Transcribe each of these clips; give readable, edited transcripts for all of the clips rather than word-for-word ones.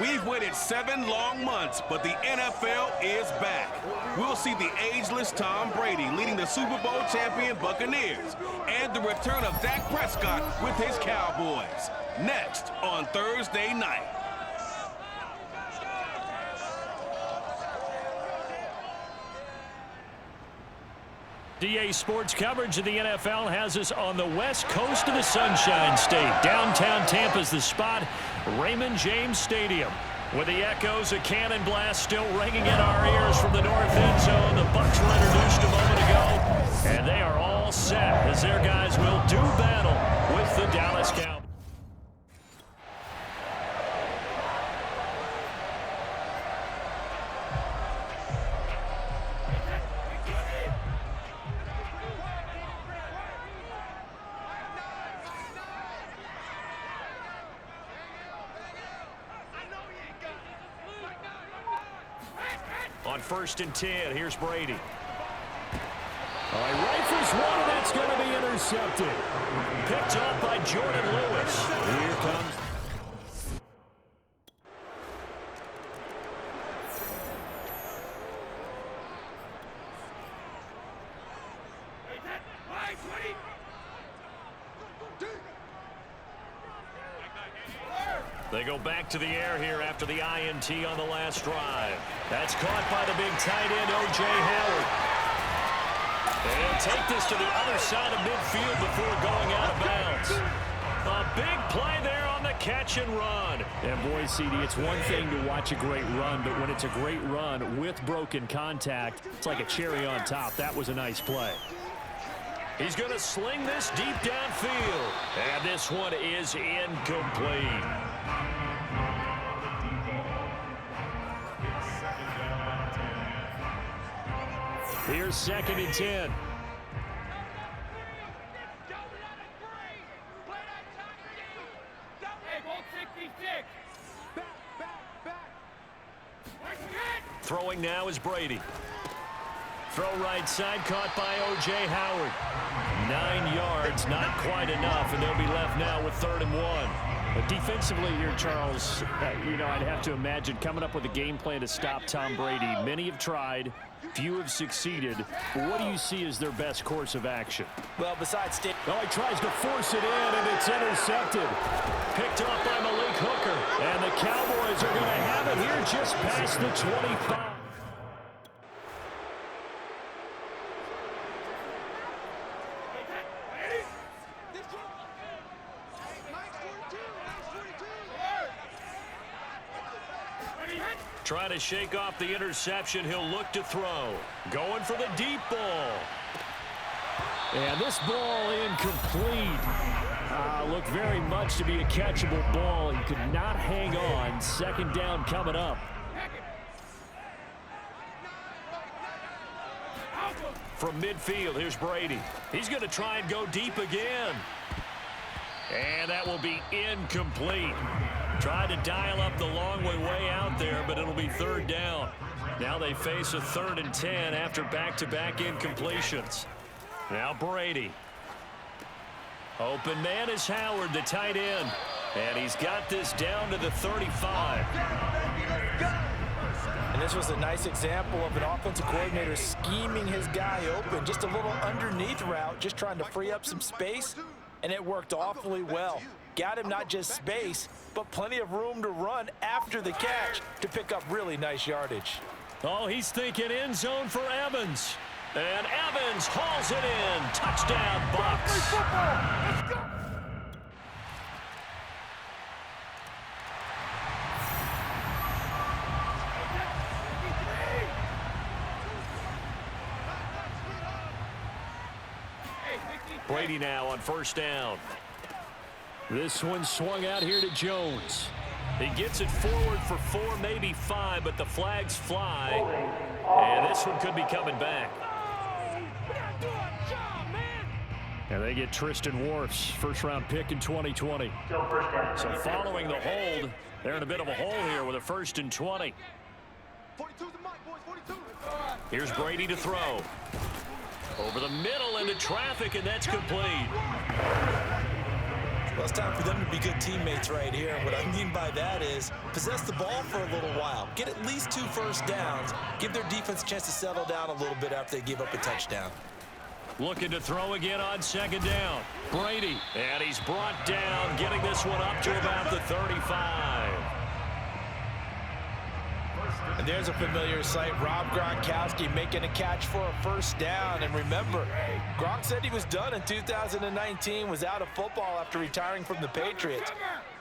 We've waited 7 long months, but the NFL is back. We'll see the ageless Tom Brady leading the Super Bowl champion Buccaneers and the return of Dak Prescott with his Cowboys. Next on Thursday night. DA Sports coverage of the NFL has us on the west coast of the Sunshine State. Downtown Tampa's the spot, Raymond James Stadium. With the echoes of cannon blast still ringing in our ears from the north end zone, the Bucs were introduced a moment ago, and they are all set as their guys will do battle with the Dallas Cowboys. On 1st and 10, here's Brady. He rifles one, and that's going to be intercepted. Picked off by Jordan Lewis. Here comes. They go back to the air here after the INT on the last drive. That's caught by the big tight end, O.J. Howard. And take this to the other side of midfield before going out of bounds. A big play there on the catch and run. And boy, CD, it's one thing to watch a great run, but when it's a great run with broken contact, it's like a cherry on top. That was a nice play. He's going to sling this deep downfield. And this one is incomplete. Here's 2nd and 10. Throwing now is Brady. Throw right side, caught by O.J. Howard. 9 yards, not quite enough, and they'll be left now with 3rd and 1. But defensively here, Charles, I'd have to imagine coming up with a game plan to stop Tom Brady. Many have tried, few have succeeded. But what do you see as their best course of action? Well, besides... he tries to force it in, and it's intercepted. Picked off by Malik Hooker. And the Cowboys are going to have it here just past the 25. Trying to shake off the interception. He'll look to throw. Going for the deep ball. And this ball incomplete. Looked very much to be a catchable ball. He could not hang on. 2nd down coming up. From midfield, here's Brady. He's going to try and go deep again. And that will be incomplete. Tried to dial up the long way out there, but it'll be 3rd down. Now they face a 3rd and 10 after back-to-back incompletions. Now Brady. Open man is Howard, the tight end. And he's got this down to the 35. And this was a nice example of an offensive coordinator scheming his guy open. Just a little underneath route, just trying to free up some space. And it worked awfully well. Got him not just space, but plenty of room to run after the catch to pick up really nice yardage. Oh, he's thinking end zone for Evans. And Evans hauls it in. Touchdown, Bucs. Let's go. Brady now on 1st down. This one swung out here to Jones. He gets it forward for 4, maybe 5, but the flags fly. And this one could be coming back. And they get Tristan Wirfs, 1st-round pick in 2020. So following the hold, they're in a bit of a hole here with a 1st and 20. Here's Brady to throw. Over the middle into traffic, and that's complete. Well, it's time for them to be good teammates right here. And what I mean by that is possess the ball for a little while. Get at least 2 first downs. Give their defense a chance to settle down a little bit after they give up a touchdown. Looking to throw again on 2nd down. Brady, and he's brought down, getting this one up to about the 35. And there's a familiar sight. Rob Gronkowski making a catch for a first down. And remember, Gronk said he was done in 2019, was out of football after retiring from the Patriots.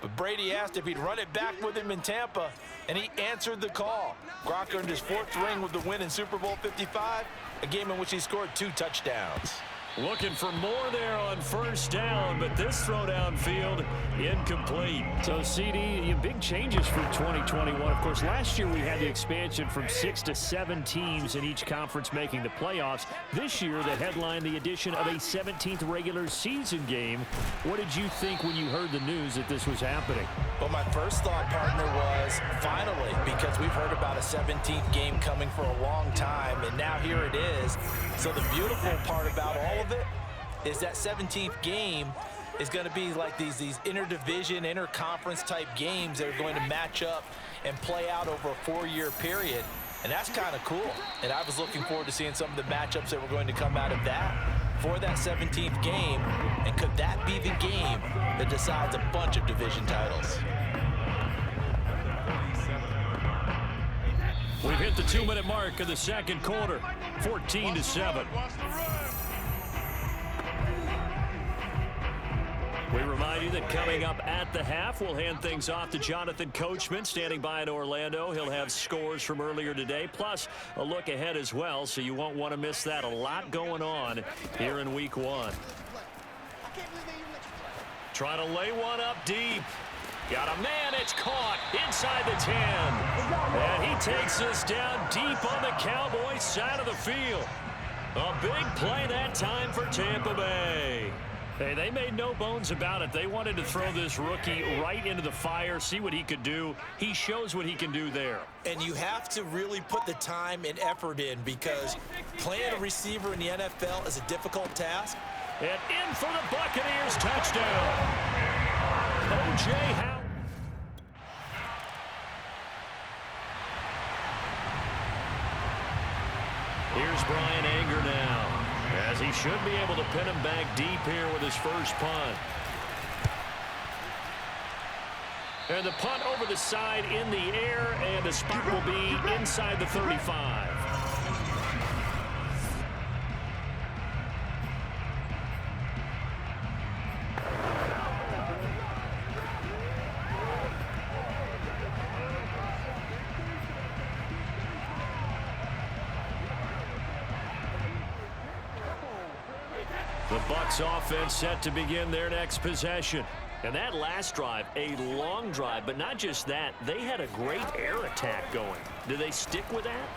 But Brady asked if he'd run it back with him in Tampa, and he answered the call. Gronk earned his 4th ring with the win in Super Bowl 55, a game in which he scored 2 touchdowns. Looking for more there on 1st down, but this throw downfield incomplete. So, CD, big changes for 2021. Of course, last year we had the expansion from 6 to 7 teams in each conference making the playoffs. This year, the headline, the addition of a 17th regular season game. What did you think when you heard the news that this was happening? Well, my first thought, partner, was finally, because we've heard about a 17th game coming for a long time, and now here it is. So the beautiful part about all of it is that 17th game is going to be like these interdivision, interconference type games that are going to match up and play out over a 4-year period. And that's kind of cool. And I was looking forward to seeing some of the matchups that were going to come out of that for that 17th game. And could that be the game that decides a bunch of division titles? We've hit the 2-minute mark of the 2nd quarter, 14-7. We remind you that coming up at the half, we'll hand things off to Jonathan Coachman, standing by in Orlando. He'll have scores from earlier today, plus a look ahead as well, so you won't want to miss that. A lot going on here in Week 1. Trying to lay one up deep. Got a man, it's caught inside the 10. And he takes us down deep on the Cowboys side of the field. A big play that time for Tampa Bay. Hey, they made no bones about it. They wanted to throw this rookie right into the fire, see what he could do. He shows what he can do there. And you have to really put the time and effort in, because playing a receiver in the NFL is a difficult task. And in for the Buccaneers touchdown. O.J. Howard. Here's Brian Anger now, as he should be able to pin him back deep here with his first punt. And the punt over the side in the air, and the spot will be inside the 35. The Bucs offense set to begin their next possession. And that last drive, a long drive, but not just that, they had a great air attack going. Do they stick with that?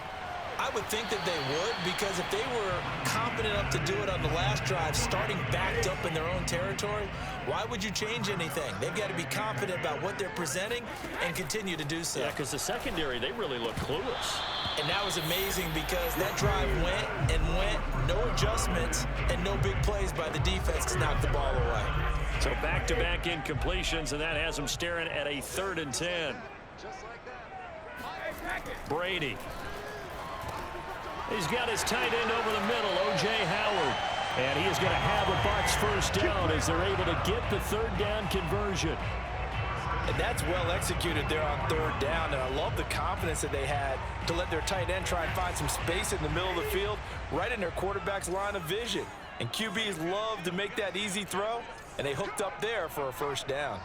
I would think that they would, because if they were confident enough to do it on the last drive, starting backed up in their own territory, why would you change anything? They've got to be confident about what they're presenting and continue to do so. Yeah, because the secondary, they really look clueless. And that was amazing, because that drive went and went, no adjustments, and no big plays by the defense to knock the ball away. So back-to-back incompletions, and that has them staring at a 3rd and 10. Brady. He's got his tight end over the middle, O.J. Howard. And he is going to have a Bucs first down as they're able to get the 3rd down conversion. And that's well executed there on 3rd down. And I love the confidence that they had to let their tight end try and find some space in the middle of the field, right in their quarterback's line of vision. And QBs love to make that easy throw, and they hooked up there for a first down.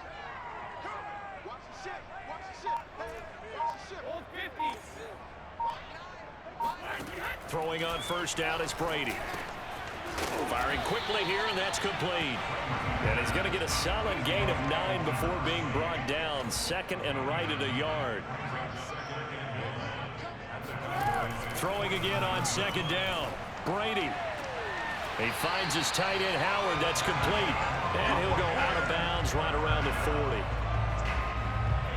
Throwing on first down is Brady. Firing quickly here, and that's complete. And he's going to get a solid gain of 9 before being brought down. 2nd and right at a yard. Throwing again on 2nd down. Brady. He finds his tight end, Howard. That's complete. And he'll go out of bounds right around the 40.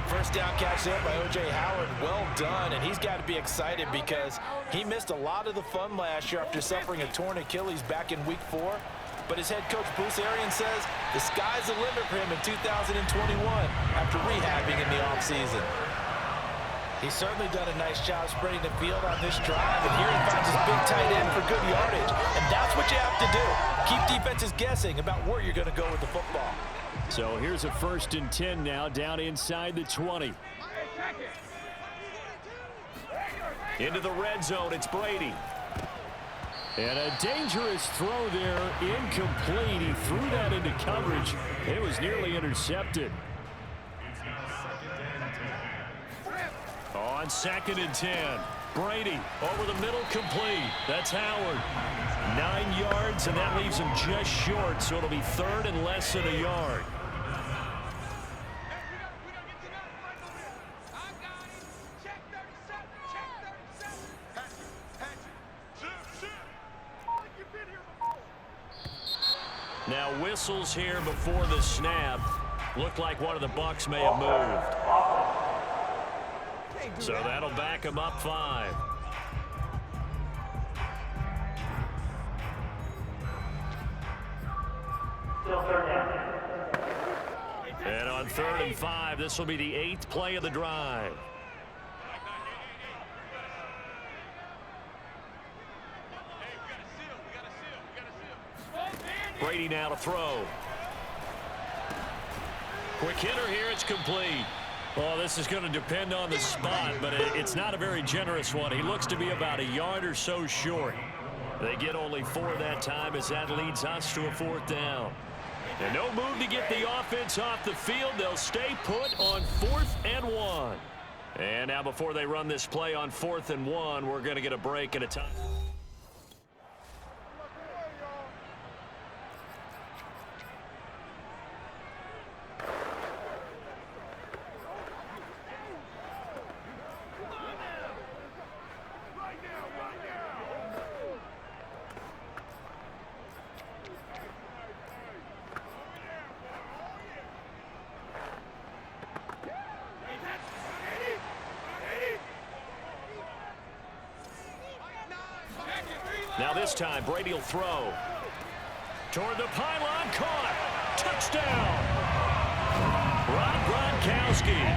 First down catch there by O.J. Howard. Well done, and he's got to be excited because he missed a lot of the fun last year after suffering a torn Achilles back in Week 4. But his head coach, Bruce Arians, says the sky's the limit for him in 2021 after rehabbing in the offseason. He's certainly done a nice job spreading the field on this drive, and here he finds his big tight end for good yardage. And that's what you have to do. Keep defenses guessing about where you're going to go with the football. So here's a 1st and 10 now, down inside the 20. Into the red zone, it's Brady. And a dangerous throw there, incomplete. He threw that into coverage. It was nearly intercepted. On 2nd and 10, Brady over the middle, complete. That's Howard. 9 yards, and that leaves him just short, so it'll be 3rd and less than a yard. Now whistles here before the snap. Looked like one of the Bucs may have moved. So that'll back him up 5. And on 3rd and 5, this will be the 8th play of the drive. Brady now to throw. Quick hitter here, it's complete. Well, this is going to depend on the spot, but it's not a very generous one. He looks to be about a yard or so short. They get only 4 that time as that leads us to a 4th down. And no move to get the offense off the field. They'll stay put on 4th and 1. And now before they run this play on 4th and 1, we're going to get a break at a time. Now this time, Brady will throw. Toward the pylon, caught. Touchdown. Rob Gronkowski.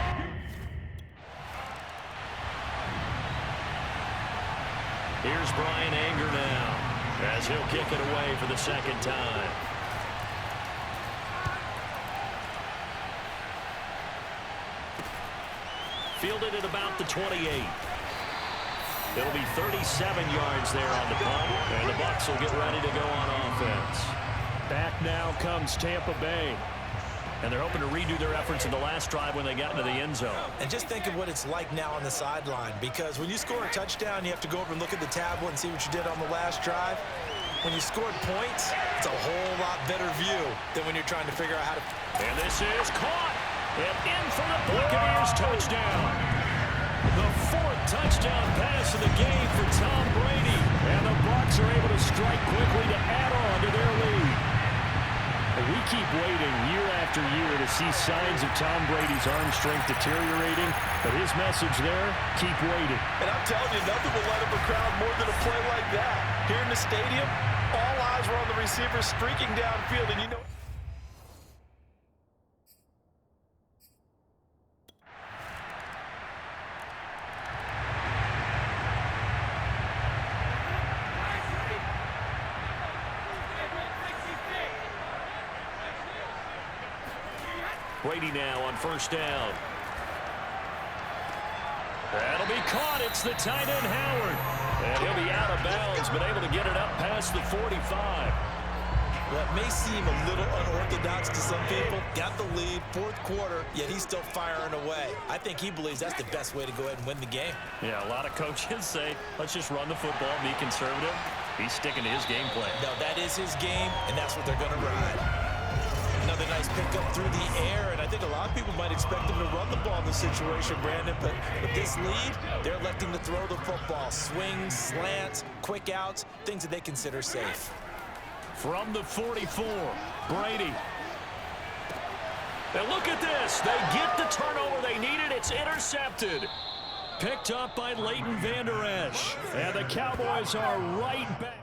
Here's Brian Anger now, as he'll kick it away for the 2nd time. Fielded at about the 28. It'll be 37 yards there on the punt, and the Bucs will get ready to go on offense. Back now comes Tampa Bay. And they're hoping to redo their efforts in the last drive when they got into the end zone. And just think of what it's like now on the sideline, because when you score a touchdown, you have to go over and look at the tablet and see what you did on the last drive. When you scored points, it's a whole lot better view than when you're trying to figure out how to... And this is caught. And in for the Buccaneers touchdown. The 4th touchdown pass of the game for Tom Brady. And the Bucs are able to strike quickly to add on to their lead. We keep waiting year after year to see signs of Tom Brady's arm strength deteriorating. But his message there, keep waiting. And I'm telling you, nothing will light up a crowd more than a play like that. Here in the stadium, all eyes were on the receiver streaking downfield, and you know... Brady now on 1st down. That'll be caught. It's the tight end, Howard. And he'll be out of bounds, but able to get it up past the 45. Well, it may seem a little unorthodox to some people. Got the lead, 4th quarter, yet he's still firing away. I think he believes that's the best way to go ahead and win the game. Yeah, a lot of coaches say, let's just run the football, be conservative. He's sticking to his game plan. No, that is his game, and that's what they're going to ride. Another nice pickup through the air, and I think a lot of people might expect him to run the ball in this situation, Brandon, but with this lead, they're electing to throw the football. Swings, slants, quick outs, things that they consider safe. From the 44, Brady. And look at this. They get the turnover they needed. It's intercepted. Picked up by Leighton Vander Esch. And the Cowboys are right back.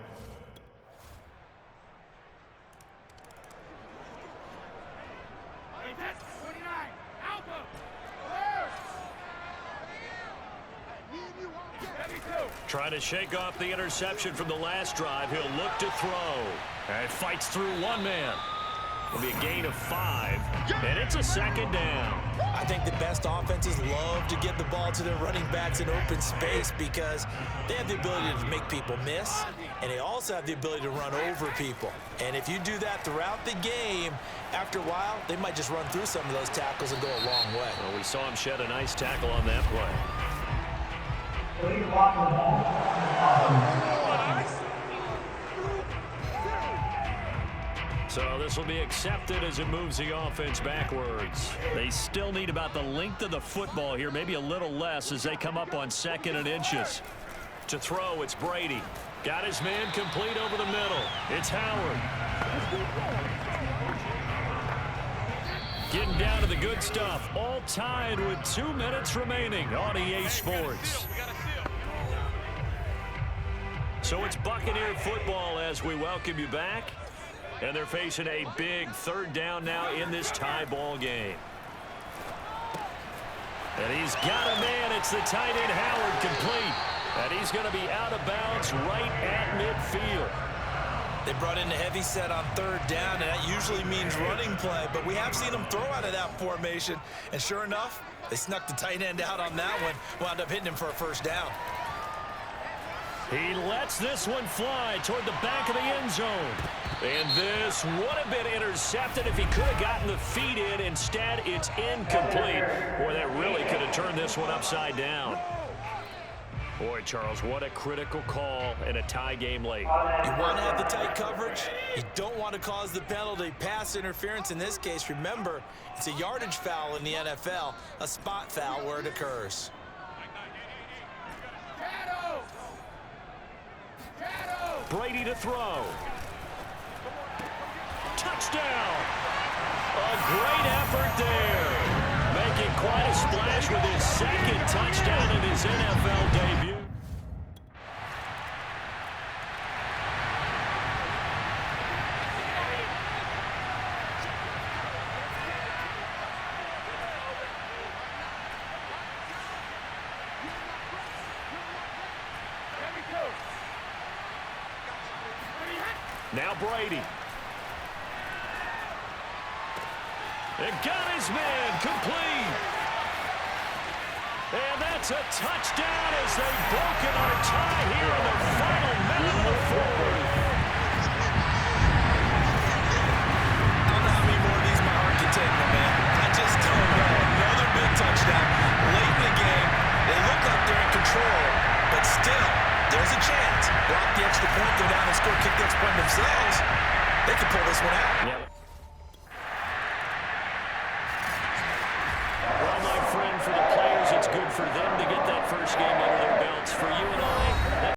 Trying to shake off the interception from the last drive. He'll look to throw. And fights through one man. It'll be a gain of 5, and it's a second down. I think the best offenses love to get the ball to their running backs in open space because they have the ability to make people miss, and they also have the ability to run over people. And if you do that throughout the game, after a while, they might just run through some of those tackles and go a long way. Well, we saw him shed a nice tackle on that play. So this will be accepted as it moves the offense backwards. They still need about the length of the football here, maybe a little less as they come up on 2nd and inches. To throw, it's Brady. Got his man complete over the middle. It's Howard. Getting down to the good stuff. All tied with 2 minutes remaining on EA Sports. So it's Buccaneer football as we welcome you back. And they're facing a big 3rd down now in this tie ball game. And he's got a man. It's the tight end Howard complete. And he's going to be out of bounds right at midfield. They brought in a heavy set on 3rd down, and that usually means running play. But we have seen them throw out of that formation. And sure enough, they snuck the tight end out on that one. Wound up hitting him for a 1st down. He lets this one fly toward the back of the end zone. And this would have been intercepted if he could have gotten the feet in. Instead, it's incomplete. Boy, that really could have turned this one upside down. Boy, Charles, what a critical call in a tie game late. You want to have the tight coverage. You don't want to cause the penalty. Pass interference in this case. Remember, it's a yardage foul in the NFL, a spot foul where it occurs. Brady to throw. Touchdown! A great effort there. Making quite a splash with his 2nd touchdown in his NFL debut. Now Brady. And got his man complete. And that's a touchdown as they've broken our tie here in the final minute of the 4th. I don't know how many more of these my heart can take, my man. I just don't know. Another big touchdown late in the game. They look like they're in control, but still, there's a chance. Block the extra point, go down and score, kick the extra point themselves. They can pull this one out. Yep. Well, my friend, for the players, it's good for them to get that first game